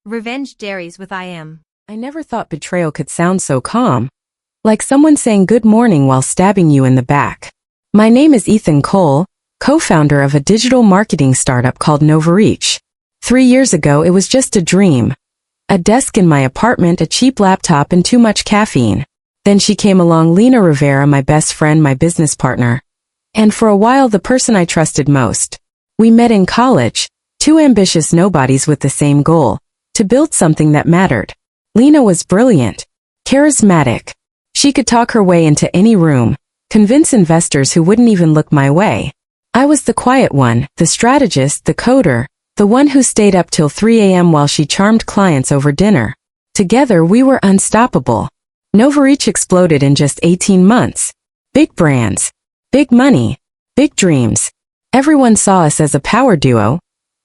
Revenge Diaries with I Am. I never thought betrayal could sound so calm. Like someone saying good morning while stabbing you in the back. My name is Ethan Cole, co-founder of a digital marketing startup called Novareach. 3 years ago it was just a dream. A desk in my apartment, a cheap laptop, and too much caffeine. Then she came along, Lena Rivera, my best friend, my business partner. And for a while the person I trusted most. We met in college, two ambitious nobodies with the same goal. To build something that mattered. Lena was brilliant, charismatic. She could talk her way into any room, convince investors who wouldn't even look my way. I was the quiet one, the strategist, the coder, the one who stayed up till 3 a.m. while she charmed clients over dinner. Together we were unstoppable. Novareach exploded in just 18 months. Big brands, big money, big dreams. Everyone saw us as a power duo.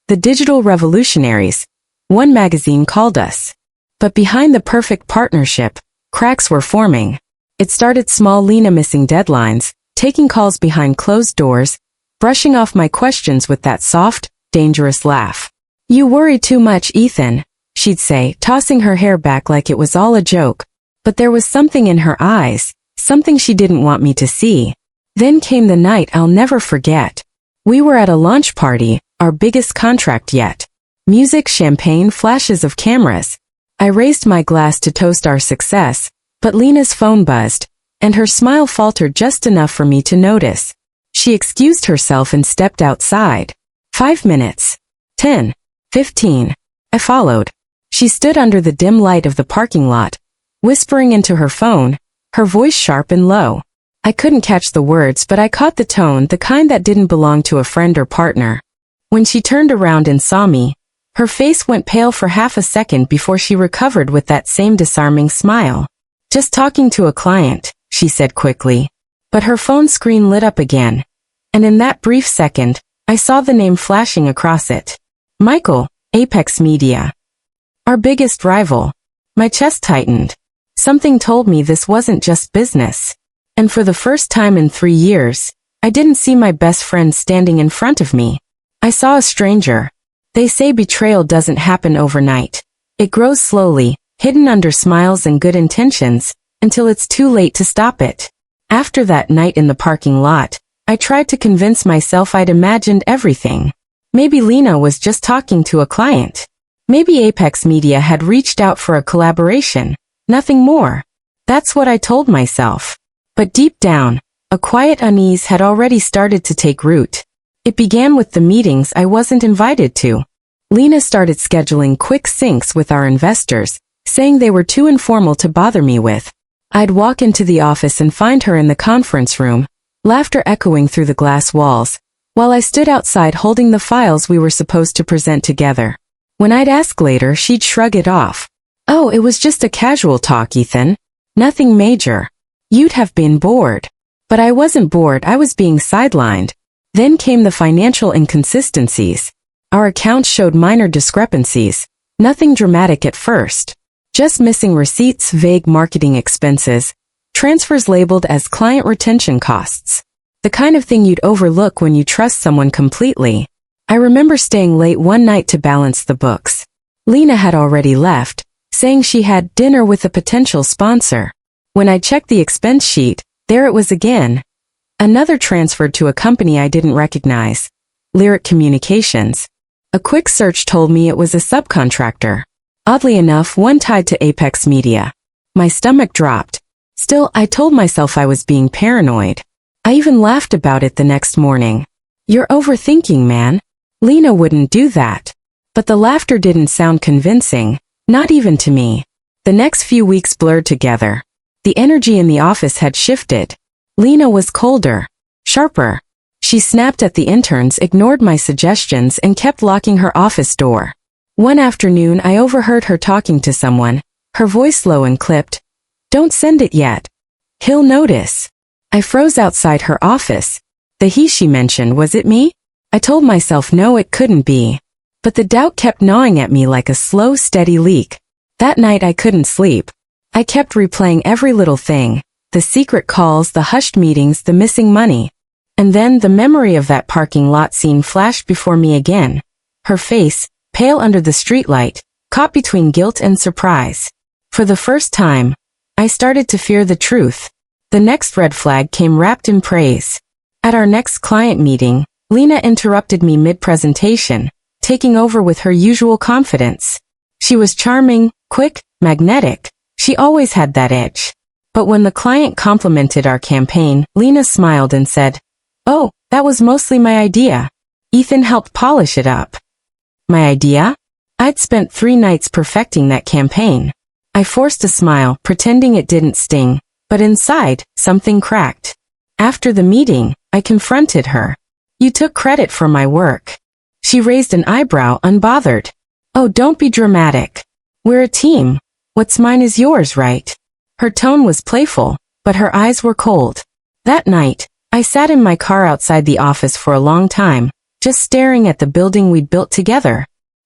The digital revolutionaries. One magazine called us. But behind the perfect partnership, cracks were forming. It started small, Lena missing deadlines, taking calls behind closed doors, brushing off my questions with that soft, dangerous laugh. "You worry too much, Ethan," she'd say, tossing her hair back like it was all a joke. But there was something in her eyes, something she didn't want me to see. Then came the night I'll never forget. We were at a launch party, our biggest contract yet. Music, champagne, flashes of cameras. I raised my glass to toast our success, but Lena's phone buzzed, and her smile faltered just enough for me to notice. She excused herself and stepped outside. 5 minutes. 10. 15. I followed. She stood under the dim light of the parking lot, whispering into her phone, her voice sharp and low. I couldn't catch the words, but I caught the tone, the kind that didn't belong to a friend or partner. When she turned around and saw me, her face went pale for half a second before she recovered with that same disarming smile. "Just talking to a client," she said quickly. But her phone screen lit up again. And in that brief second, I saw the name flashing across it. Michael, Apex Media. Our biggest rival. My chest tightened. Something told me this wasn't just business. And for the first time in 3 years, I didn't see my best friend standing in front of me. I saw a stranger. They say betrayal doesn't happen overnight. It grows slowly, hidden under smiles and good intentions, until it's too late to stop it. After that night in the parking lot, I tried to convince myself I'd imagined everything. Maybe Lena was just talking to a client. Maybe Apex Media had reached out for a collaboration. Nothing more. That's what I told myself. But deep down, a quiet unease had already started to take root. It began with the meetings I wasn't invited to. Lena started scheduling quick syncs with our investors, saying they were too informal to bother me with. I'd walk into the office and find her in the conference room, laughter echoing through the glass walls, while I stood outside holding the files we were supposed to present together. When I'd ask later, she'd shrug it off. "Oh, it was just a casual talk, Ethan. Nothing major. You'd have been bored." But I wasn't bored, I was being sidelined. Then came the financial inconsistencies. Our accounts showed minor discrepancies. Nothing dramatic at first. Just missing receipts, vague marketing expenses, transfers labeled as client retention costs. The kind of thing you'd overlook when you trust someone completely. I remember staying late one night to balance the books. Lena had already left, saying she had dinner with a potential sponsor. When I checked the expense sheet, there it was again. Another transferred to a company I didn't recognize. Lyric Communications. A quick search told me it was a subcontractor. Oddly enough, one tied to Apex Media. My stomach dropped. Still, I told myself I was being paranoid. I even laughed about it the next morning. "You're overthinking, man. Lena wouldn't do that." But the laughter didn't sound convincing, not even to me. The next few weeks blurred together. The energy in the office had shifted. Lena was colder, sharper. She snapped at the interns, ignored my suggestions, and kept locking her office door. One afternoon I overheard her talking to someone, her voice low and clipped. "Don't send it yet. He'll notice." I froze outside her office. The he she mentioned, was it me? I told myself no, it couldn't be. But the doubt kept gnawing at me like a slow, steady leak. That night I couldn't sleep. I kept replaying every little thing. The secret calls, the hushed meetings, the missing money. And then the memory of that parking lot scene flashed before me again. Her face, pale under the streetlight, caught between guilt and surprise. For the first time, I started to fear the truth. The next red flag came wrapped in praise. At our next client meeting, Lena interrupted me mid-presentation, taking over with her usual confidence. She was charming, quick, magnetic. She always had that edge. But when the client complimented our campaign, Lena smiled and said, "Oh, that was mostly my idea. Ethan helped polish it up." My idea? I'd spent 3 nights perfecting that campaign. I forced a smile, pretending it didn't sting, but inside, something cracked. After the meeting, I confronted her. "You took credit for my work." She raised an eyebrow, unbothered. "Oh, don't be dramatic. We're a team. What's mine is yours, right?" Her tone was playful, but her eyes were cold. That night, I sat in my car outside the office for a long time, just staring at the building we'd built together.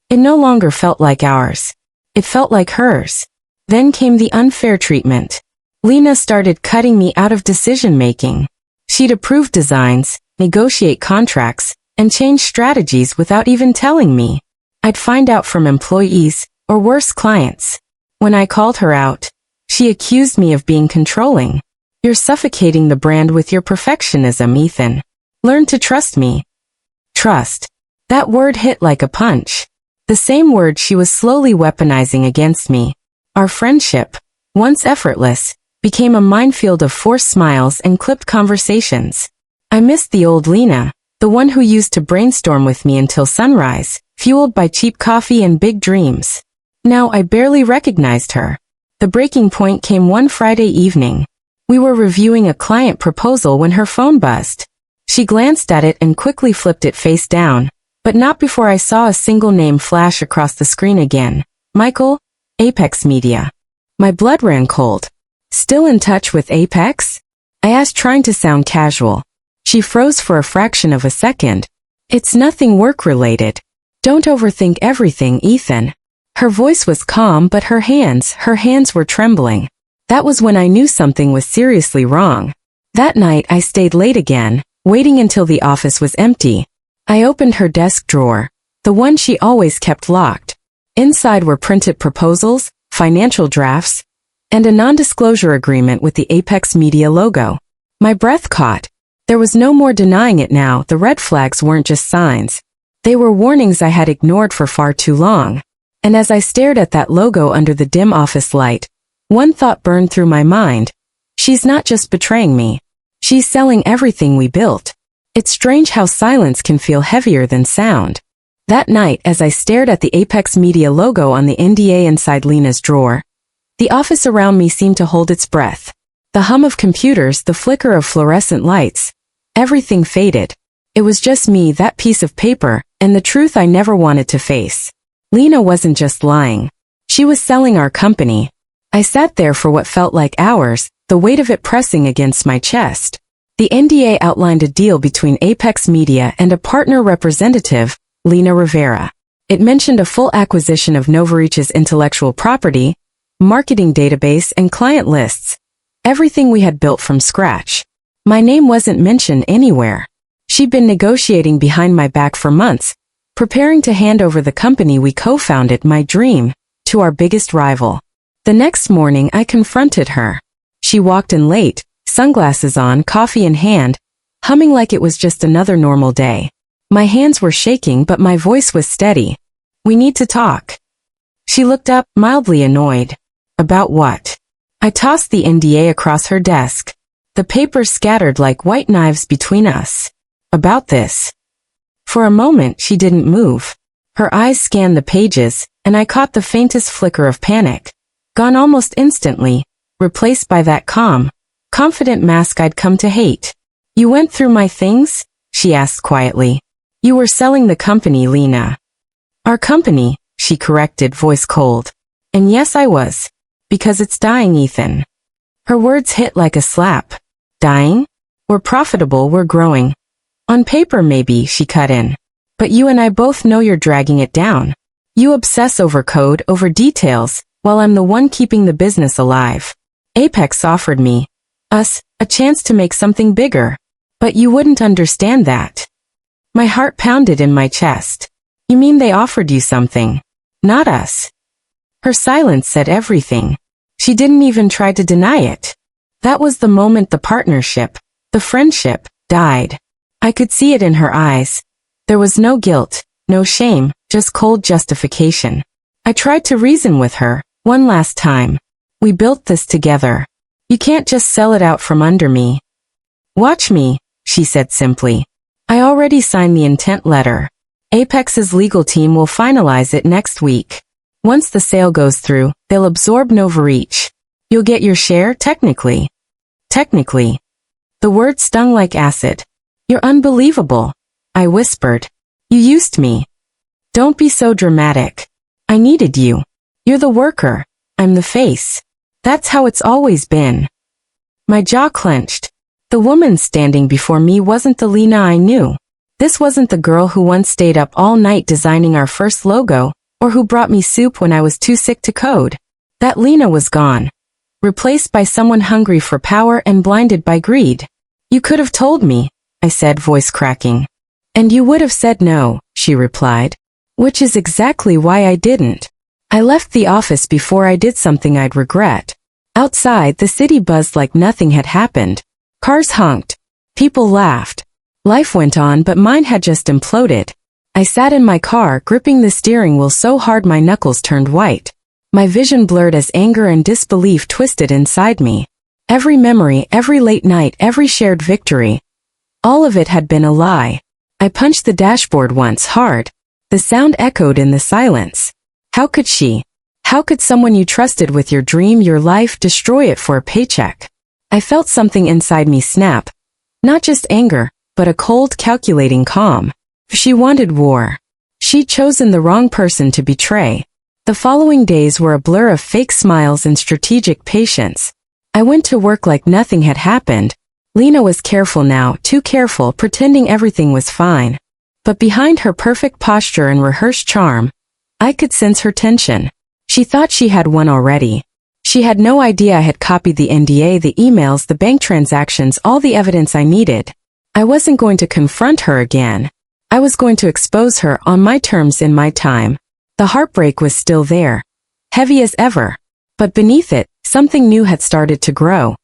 It no longer felt like ours. It felt like hers. Then came the unfair treatment. Lena started cutting me out of decision-making. She'd approve designs, negotiate contracts, and change strategies without even telling me. I'd find out from employees, or worse, clients. When I called her out, she accused me of being controlling. "You're suffocating the brand with your perfectionism, Ethan. Learn to trust me." Trust. That word hit like a punch. The same word she was slowly weaponizing against me. Our friendship, once effortless, became a minefield of forced smiles and clipped conversations. I missed the old Lena, the one who used to brainstorm with me until sunrise, fueled by cheap coffee and big dreams. Now I barely recognized her. The breaking point came one Friday evening. We were reviewing a client proposal when her phone buzzed. She glanced at it and quickly flipped it face down, but not before I saw a single name flash across the screen again. Michael, Apex Media. My blood ran cold. "Still in touch with Apex?" I asked, trying to sound casual. She froze for a fraction of a second. "It's nothing work-related. Don't overthink everything, Ethan." Her voice was calm, but her hands were trembling. That was when I knew something was seriously wrong. That night I stayed late again, waiting until the office was empty. I opened her desk drawer, the one she always kept locked. Inside were printed proposals, financial drafts, and a non-disclosure agreement with the Apex Media logo. My breath caught. There was no more denying it now. The red flags weren't just signs. They were warnings I had ignored for far too long. And as I stared at that logo under the dim office light, one thought burned through my mind. She's not just betraying me. She's selling everything we built. It's strange how silence can feel heavier than sound. That night, as I stared at the Apex Media logo on the NDA inside Lena's drawer, the office around me seemed to hold its breath. The hum of computers, the flicker of fluorescent lights, everything faded. It was just me, that piece of paper, and the truth I never wanted to face. Lena wasn't just lying. She was selling our company. I sat there for what felt like hours, the weight of it pressing against my chest. The NDA outlined a deal between Apex Media and a partner representative, Lena Rivera. It mentioned a full acquisition of Novarich's intellectual property, marketing database, and client lists. Everything we had built from scratch. My name wasn't mentioned anywhere. She'd been negotiating behind my back for months, preparing to hand over the company we co-founded, my dream, to our biggest rival. The next morning I confronted her. She walked in late, sunglasses on, coffee in hand, humming like it was just another normal day. My hands were shaking, but my voice was steady. "We need to talk." She looked up, mildly annoyed. "About what?" I tossed the NDA across her desk. The papers scattered like white knives between us. "About this." For a moment she didn't move. Her eyes scanned the pages, and I caught the faintest flicker of panic. Gone almost instantly, replaced by that calm, confident mask I'd come to hate. "You went through my things?" she asked quietly. "You were selling the company, Lena." "Our company," she corrected, voice cold. "And yes, I was. Because it's dying, Ethan." Her words hit like a slap. "Dying? We're profitable, we're growing." "On paper maybe," she cut in. "But you and I both know you're dragging it down. You obsess over code, over details, while I'm the one keeping the business alive. Apex offered me, us, a chance to make something bigger. But you wouldn't understand that." My heart pounded in my chest. "You mean they offered you something? Not us." Her silence said everything. She didn't even try to deny it. That was the moment the partnership, the friendship, died. I could see it in her eyes. There was no guilt, no shame, just cold justification. I tried to reason with her, one last time. We built this together. You can't just sell it out from under me. Watch me, she said simply. I already signed the intent letter. Apex's legal team will finalize it next week. Once the sale goes through, they'll absorb Novareach. You'll get your share, technically. Technically. The word stung like acid. You're unbelievable, I whispered. You used me. Don't be so dramatic. I needed you. You're the worker. I'm the face. That's how it's always been. My jaw clenched. The woman standing before me wasn't the Lena I knew. This wasn't the girl who once stayed up all night designing our first logo, or who brought me soup when I was too sick to code. That Lena was gone. Replaced by someone hungry for power and blinded by greed. You could have told me, I said, voice cracking. And you would have said no, she replied. Which is exactly why I didn't. I left the office before I did something I'd regret. Outside, the city buzzed like nothing had happened. Cars honked. People laughed. Life went on, but mine had just imploded. I sat in my car, gripping the steering wheel so hard my knuckles turned white. My vision blurred as anger and disbelief twisted inside me. Every memory, every late night, every shared victory. All of it had been a lie. I punched the dashboard once hard. The sound echoed in the silence. How could she? How could someone you trusted with your dream, your life, destroy it for a paycheck? I felt something inside me snap. Not just anger, but a cold, calculating calm. She wanted war. She'd chosen the wrong person to betray. The following days were a blur of fake smiles and strategic patience. I went to work like nothing had happened. Lena was careful now, too careful, pretending everything was fine. But behind her perfect posture and rehearsed charm, I could sense her tension. She thought she had won already. She had no idea I had copied the NDA, the emails, the bank transactions, all the evidence I needed. I wasn't going to confront her again. I was going to expose her on my terms in my time. The heartbreak was still there, heavy as ever. But beneath it, something new had started to grow.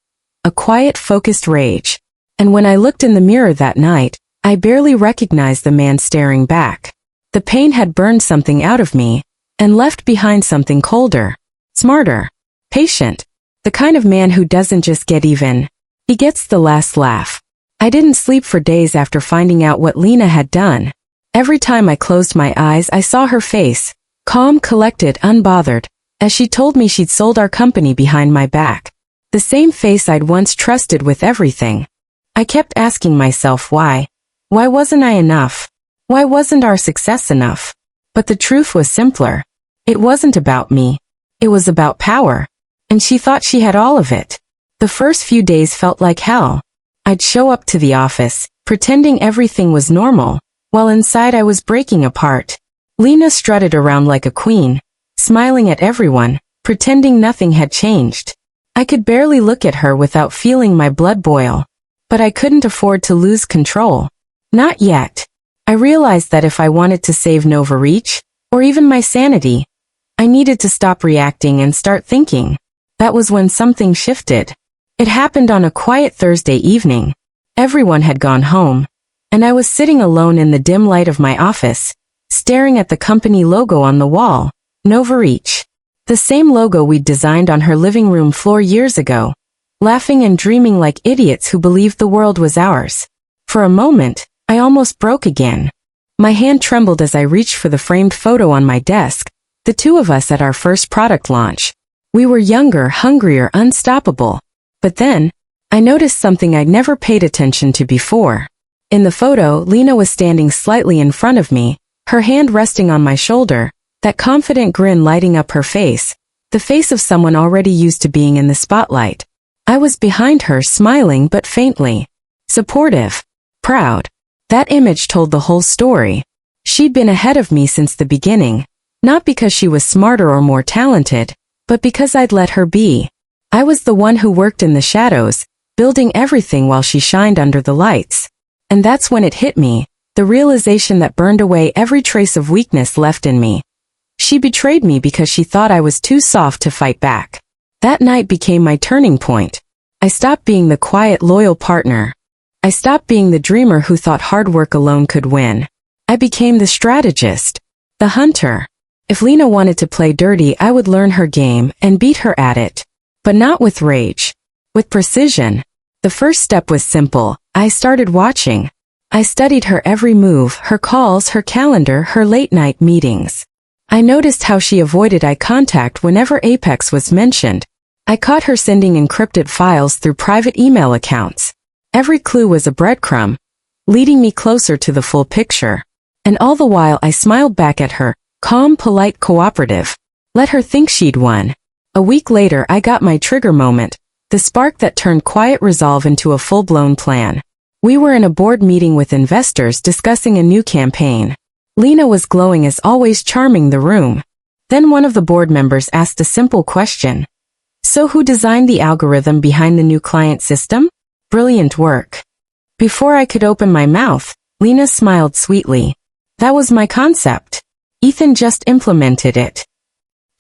A quiet, focused rage. And when I looked in the mirror that night, I barely recognized the man staring back. The pain had burned something out of me, and left behind something colder, smarter, patient. The kind of man who doesn't just get even. He gets the last laugh. I didn't sleep for days after finding out what Lena had done. Every time I closed my eyes, I saw her face, calm, collected, unbothered, as she told me she'd sold our company behind my back. The same face I'd once trusted with everything. I kept asking myself why. Why wasn't I enough? Why wasn't our success enough? But the truth was simpler. It wasn't about me. It was about power. And she thought she had all of it. The first few days felt like hell. I'd show up to the office, pretending everything was normal, while inside I was breaking apart. Lena strutted around like a queen, smiling at everyone, pretending nothing had changed. I could barely look at her without feeling my blood boil. But I couldn't afford to lose control. Not yet. I realized that if I wanted to save Novareach, or even my sanity, I needed to stop reacting and start thinking. That was when something shifted. It happened on a quiet Thursday evening. Everyone had gone home, and I was sitting alone in the dim light of my office, staring at the company logo on the wall, Novareach. The same logo we'd designed on her living room floor years ago, laughing and dreaming like idiots who believed the world was ours. For a moment, I almost broke again. My hand trembled as I reached for the framed photo on my desk, the two of us at our first product launch. We were younger, hungrier, unstoppable. But then, I noticed something I'd never paid attention to before. In the photo, Lena was standing slightly in front of me, her hand resting on my shoulder, that confident grin lighting up her face, the face of someone already used to being in the spotlight. I was behind her, smiling but faintly. Supportive. Proud. That image told the whole story. She'd been ahead of me since the beginning, not because she was smarter or more talented, but because I'd let her be. I was the one who worked in the shadows, building everything while she shined under the lights. And that's when it hit me, the realization that burned away every trace of weakness left in me. She betrayed me because she thought I was too soft to fight back. That night became my turning point. I stopped being the quiet, loyal partner. I stopped being the dreamer who thought hard work alone could win. I became the strategist, the hunter. If Lena wanted to play dirty, I would learn her game and beat her at it. But not with rage. With precision. The first step was simple. I started watching. I studied her every move, her calls, her calendar, her late-night meetings. I noticed how she avoided eye contact whenever Apex was mentioned. I caught her sending encrypted files through private email accounts. Every clue was a breadcrumb, leading me closer to the full picture. And all the while I smiled back at her, calm, polite, cooperative. Let her think she'd won. A week later I got my trigger moment, the spark that turned quiet resolve into a full-blown plan. We were in a board meeting with investors discussing a new campaign. Lena was glowing as always, charming the room. Then one of the board members asked a simple question. So who designed the algorithm behind the new client system? Brilliant work. Before I could open my mouth, Lena smiled sweetly. That was my concept. Ethan just implemented it.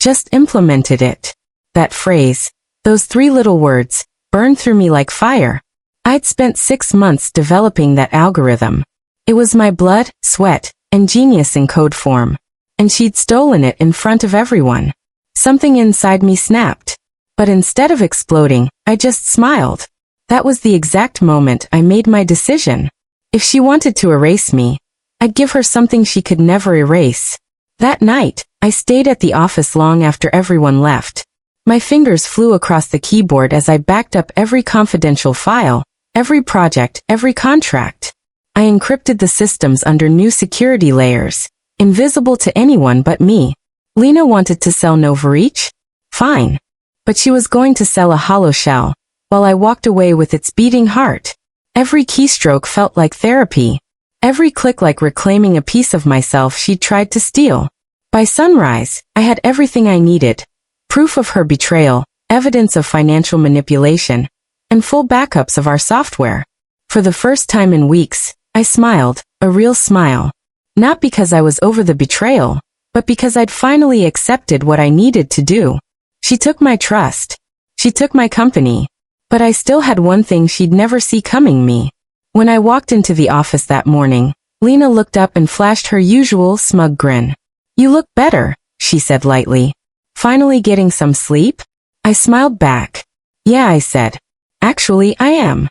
Just implemented it. That phrase, those 3 little words, burned through me like fire. I'd spent 6 months developing that algorithm. It was my blood, sweat, and genius in code form. And she'd stolen it in front of everyone. Something inside me snapped. But instead of exploding, I just smiled. That was the exact moment I made my decision. If she wanted to erase me, I'd give her something she could never erase. That night, I stayed at the office long after everyone left. My fingers flew across the keyboard as I backed up every confidential file, every project, every contract. I encrypted the systems under new security layers, invisible to anyone but me. Lena wanted to sell Novareach? Fine. But she was going to sell a hollow shell, while I walked away with its beating heart. Every keystroke felt like therapy. Every click like reclaiming a piece of myself she'd tried to steal. By sunrise, I had everything I needed. Proof of her betrayal, evidence of financial manipulation, and full backups of our software. For the first time in weeks, I smiled, a real smile. Not because I was over the betrayal, but because I'd finally accepted what I needed to do. She took my trust. She took my company. But I still had one thing she'd never see coming: me. When I walked into the office that morning, Lena looked up and flashed her usual smug grin. "You look better," she said lightly. "Finally getting some sleep?" I smiled back. "Yeah," I said. "Actually, I am."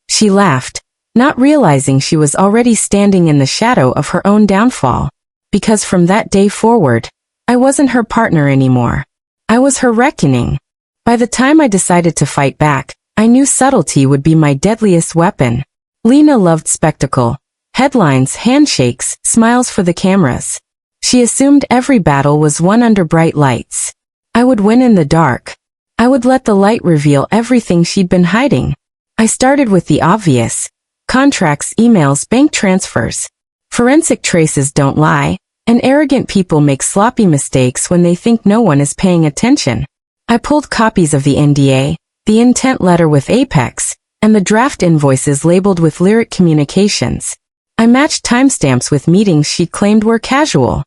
She laughed, not realizing she was already standing in the shadow of her own downfall. Because from that day forward, I wasn't her partner anymore. I was her reckoning. By the time I decided to fight back, I knew subtlety would be my deadliest weapon. Lena loved spectacle. Headlines, handshakes, smiles for the cameras. She assumed every battle was won under bright lights. I would win in the dark. I would let the light reveal everything she'd been hiding. I started with the obvious. Contracts, emails, bank transfers. Forensic traces don't lie, and arrogant people make sloppy mistakes when they think no one is paying attention. I pulled copies of the NDA, the intent letter with Apex, and the draft invoices labeled with Lyric Communications. I matched timestamps with meetings she claimed were casual.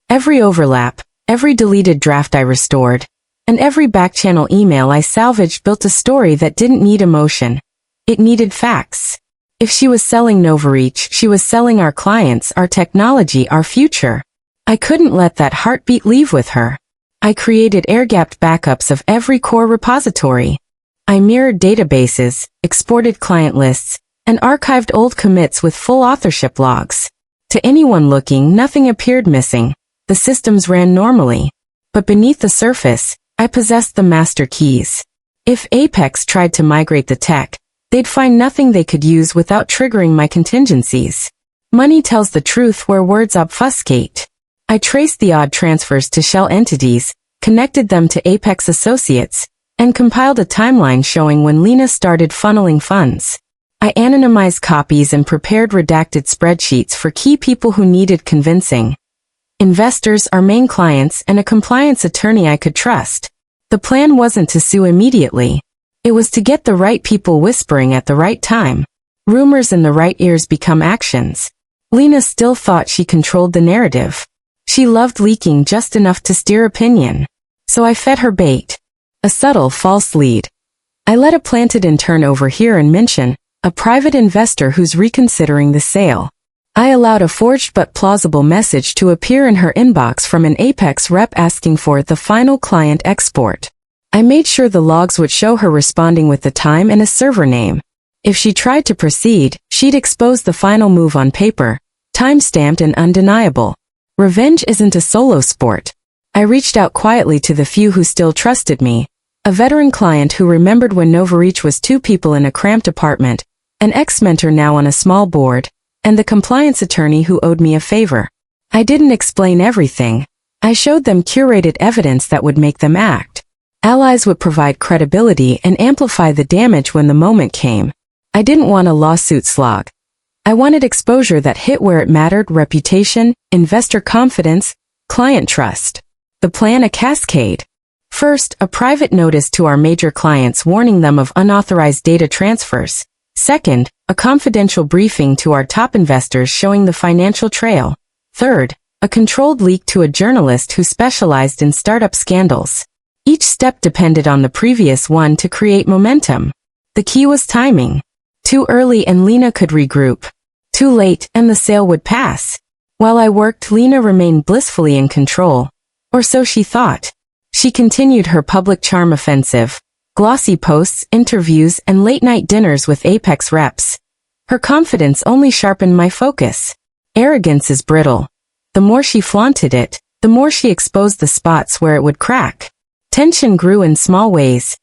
Every overlap, every deleted draft I restored, and every backchannel email I salvaged built a story that didn't need emotion. It needed facts. If she was selling Novareach, she was selling our clients, our technology, our future. I couldn't let that heartbeat leave with her. I created air-gapped backups of every core repository. I mirrored databases, exported client lists, and archived old commits with full authorship logs. To anyone looking, nothing appeared missing. The systems ran normally. But beneath the surface, I possessed the master keys. If Apex tried to migrate the tech, they'd find nothing they could use without triggering my contingencies. Money tells the truth where words obfuscate. I traced the odd transfers to shell entities, connected them to Apex associates, and compiled a timeline showing when Lena started funneling funds. I anonymized copies and prepared redacted spreadsheets for key people who needed convincing. Investors, our main clients, and a compliance attorney I could trust. The plan wasn't to sue immediately. It was to get the right people whispering at the right time. Rumors in the right ears become actions. Lena still thought she controlled the narrative. She loved leaking just enough to steer opinion. So I fed her bait. A subtle false lead. I let a planted intern overhear and mention a private investor who's reconsidering the sale. I allowed a forged but plausible message to appear in her inbox from an Apex rep asking for the final client export. I made sure the logs would show her responding with the time and a server name. If she tried to proceed, she'd expose the final move on paper, time-stamped and undeniable. Revenge isn't a solo sport. I reached out quietly to the few who still trusted me. A veteran client who remembered when Novareach was 2 people in a cramped apartment, an ex-mentor now on a small board, and the compliance attorney who owed me a favor. I didn't explain everything. I showed them curated evidence that would make them act. Allies would provide credibility and amplify the damage when the moment came. I didn't want a lawsuit slog. I wanted exposure that hit where it mattered: reputation, investor confidence, client trust. The plan: a cascade. First, a private notice to our major clients warning them of unauthorized data transfers. Second, a confidential briefing to our top investors showing the financial trail. Third, a controlled leak to a journalist who specialized in startup scandals. Each step depended on the previous one to create momentum. The key was timing. Too early and Lena could regroup. Too late and the sale would pass. While I worked, Lena remained blissfully in control. Or so she thought. She continued her public charm offensive. Glossy posts, interviews, and late-night dinners with Apex reps. Her confidence only sharpened my focus. Arrogance is brittle. The more she flaunted it, the more she exposed the spots where it would crack. Tension grew in small ways.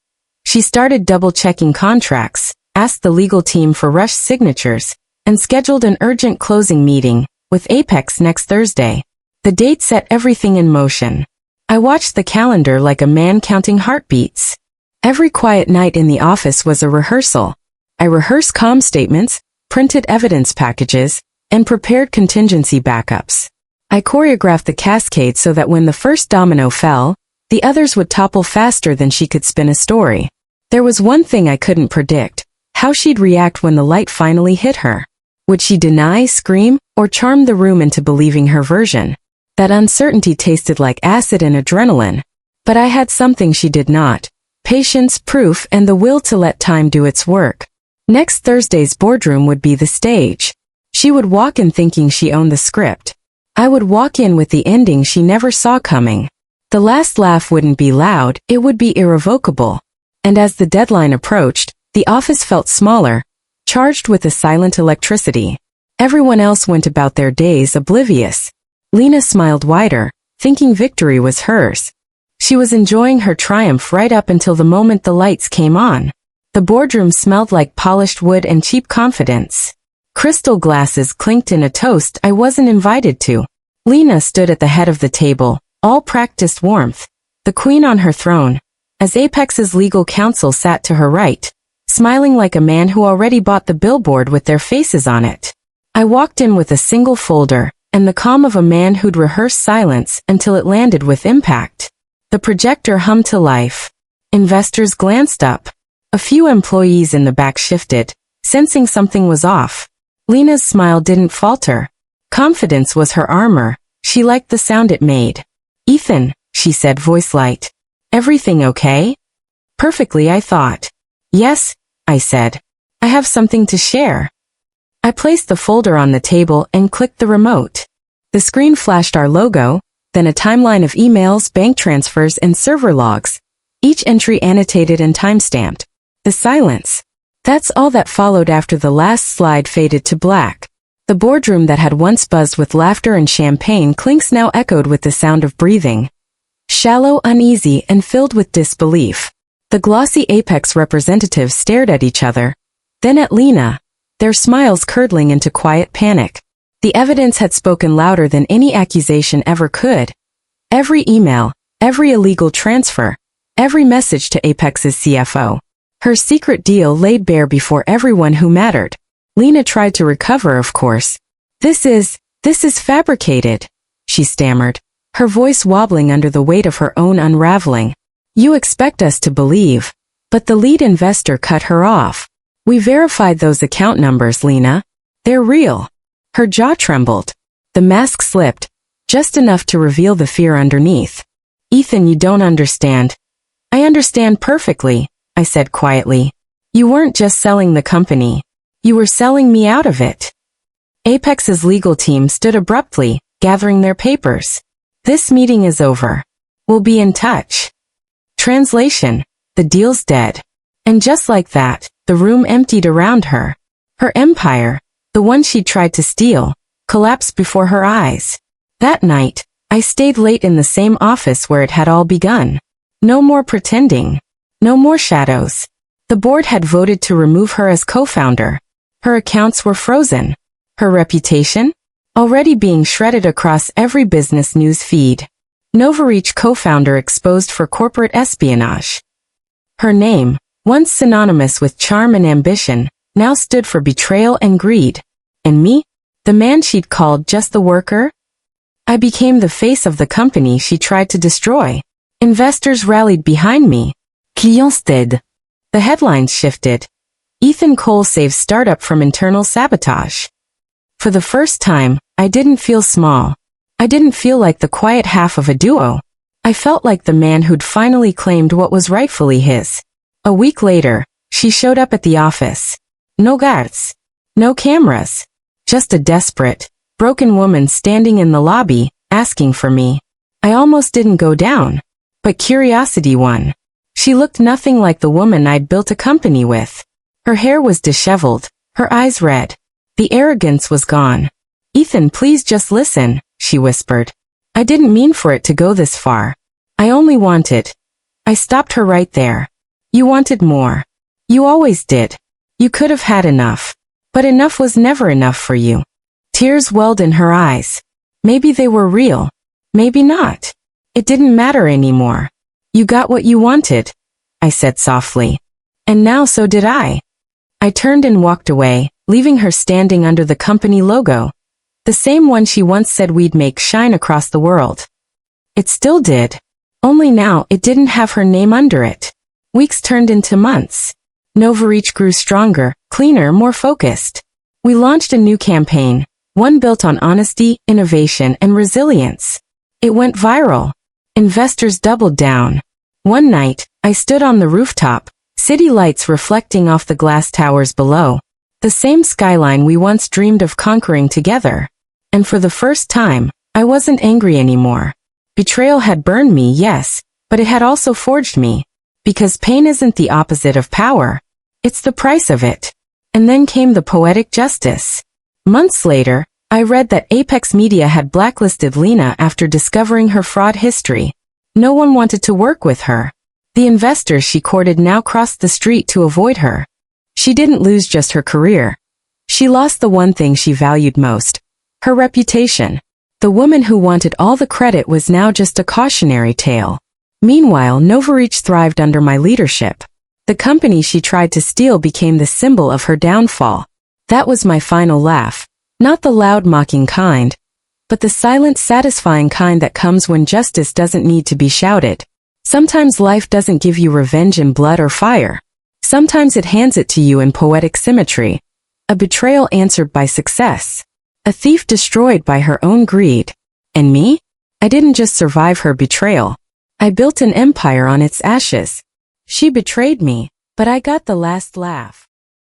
She started double-checking contracts, asked the legal team for rush signatures, and scheduled an urgent closing meeting with Apex next Thursday. The date set everything in motion. I watched the calendar like a man counting heartbeats. Every quiet night in the office was a rehearsal. I rehearsed comm statements, printed evidence packages, and prepared contingency backups. I choreographed the cascade so that when the first domino fell, the others would topple faster than she could spin a story. There was one thing I couldn't predict: how she'd react when the light finally hit her. Would she deny, scream, or charm the room into believing her version? That uncertainty tasted like acid and adrenaline. But I had something she did not: patience, proof, and the will to let time do its work. Next Thursday's boardroom would be the stage. She would walk in thinking she owned the script. I would walk in with the ending she never saw coming. The last laugh wouldn't be loud, it would be irrevocable. And as the deadline approached, the office felt smaller, charged with a silent electricity. Everyone else went about their days oblivious. Lena smiled wider, thinking victory was hers. She was enjoying her triumph right up until the moment the lights came on. The boardroom smelled like polished wood and cheap confidence. Crystal glasses clinked in a toast I wasn't invited to. Lena stood at the head of the table, all practiced warmth, the queen on her throne, as Apex's legal counsel sat to her right, smiling like a man who already bought the billboard with their faces on it. I walked in with a single folder, and the calm of a man who'd rehearsed silence until it landed with impact. The projector hummed to life. Investors glanced up. A few employees in the back shifted, sensing something was off. Lena's smile didn't falter. Confidence was her armor. She liked the sound it made. "Ethan," she said, voice light. "Everything okay?" "Perfectly," I thought. "Yes," I said. "I have something to share." I placed the folder on the table and clicked the remote. The screen flashed our logo, then a timeline of emails, bank transfers, and server logs, each entry annotated and timestamped. The silence. That's all that followed after the last slide faded to black. The boardroom that had once buzzed with laughter and champagne clinks now echoed with the sound of breathing. Shallow, uneasy, and filled with disbelief. The glossy Apex representatives stared at each other, then at Lena, their smiles curdling into quiet panic. The evidence had spoken louder than any accusation ever could. Every email, every illegal transfer, every message to Apex's CFO. Her secret deal laid bare before everyone who mattered. Lena tried to recover, of course. This is fabricated," she stammered, her voice wobbling under the weight of her own unraveling. "You expect us to believe." But the lead investor cut her off. "We verified those account numbers, Lena. They're real." Her jaw trembled. The mask slipped, just enough to reveal the fear underneath. Ethan, you don't understand. I understand perfectly, I said quietly. You weren't just selling the company. You were selling me out of it. Apex's legal team stood abruptly, gathering their papers. This meeting is over. We'll be in touch. Translation: the deal's dead. And just like that, the room emptied around her. Her empire, the one she'd tried to steal, collapsed before her eyes. That night, I stayed late in the same office where it had all begun. No more pretending. No more shadows. The board had voted to remove her as co-founder. Her accounts were frozen. Her reputation? Already being shredded across every business news feed. Novareach co-founder exposed for corporate espionage. Her name, once synonymous with charm and ambition, now stood for betrayal and greed. And me? The man she'd called just the worker? I became the face of the company she tried to destroy. Investors rallied behind me. Clients dead. The headlines shifted. Ethan Cole saves startup from internal sabotage. For the first time, I didn't feel small. I didn't feel like the quiet half of a duo. I felt like the man who'd finally claimed what was rightfully his. A week later, she showed up at the office. No guards. No cameras. Just a desperate, broken woman standing in the lobby, asking for me. I almost didn't go down. But curiosity won. She looked nothing like the woman I'd built a company with. Her hair was disheveled, her eyes red. The arrogance was gone. Ethan, please just listen, she whispered. I didn't mean for it to go this far. I only wanted. I stopped her right there. You wanted more. You always did. You could have had enough. But enough was never enough for you. Tears welled in her eyes. Maybe they were real. Maybe not. It didn't matter anymore. You got what you wanted, I said softly. And now so did I. I turned and walked away, leaving her standing under the company logo. The same one she once said we'd make shine across the world. It still did. Only now it didn't have her name under it. Weeks turned into months. Novareach grew stronger, cleaner, more focused. We launched a new campaign, one built on honesty, innovation, and resilience. It went viral. Investors doubled down. One night, I stood on the rooftop, city lights reflecting off the glass towers below. The same skyline we once dreamed of conquering together. And for the first time, I wasn't angry anymore. Betrayal had burned me, yes, but it had also forged me. Because pain isn't the opposite of power. It's the price of it. And then came the poetic justice. Months later, I read that Apex Media had blacklisted Lena after discovering her fraud history. No one wanted to work with her. The investors she courted now crossed the street to avoid her. She didn't lose just her career. She lost the one thing she valued most. Her reputation. The woman who wanted all the credit was now just a cautionary tale. Meanwhile, Novareach thrived under my leadership. The company she tried to steal became the symbol of her downfall. That was my final laugh. Not the loud mocking kind, but the silent satisfying kind that comes when justice doesn't need to be shouted. Sometimes life doesn't give you revenge in blood or fire. Sometimes it hands it to you in poetic symmetry. A betrayal answered by success. A thief destroyed by her own greed. And me? I didn't just survive her betrayal. I built an empire on its ashes. She betrayed me, but I got the last laugh.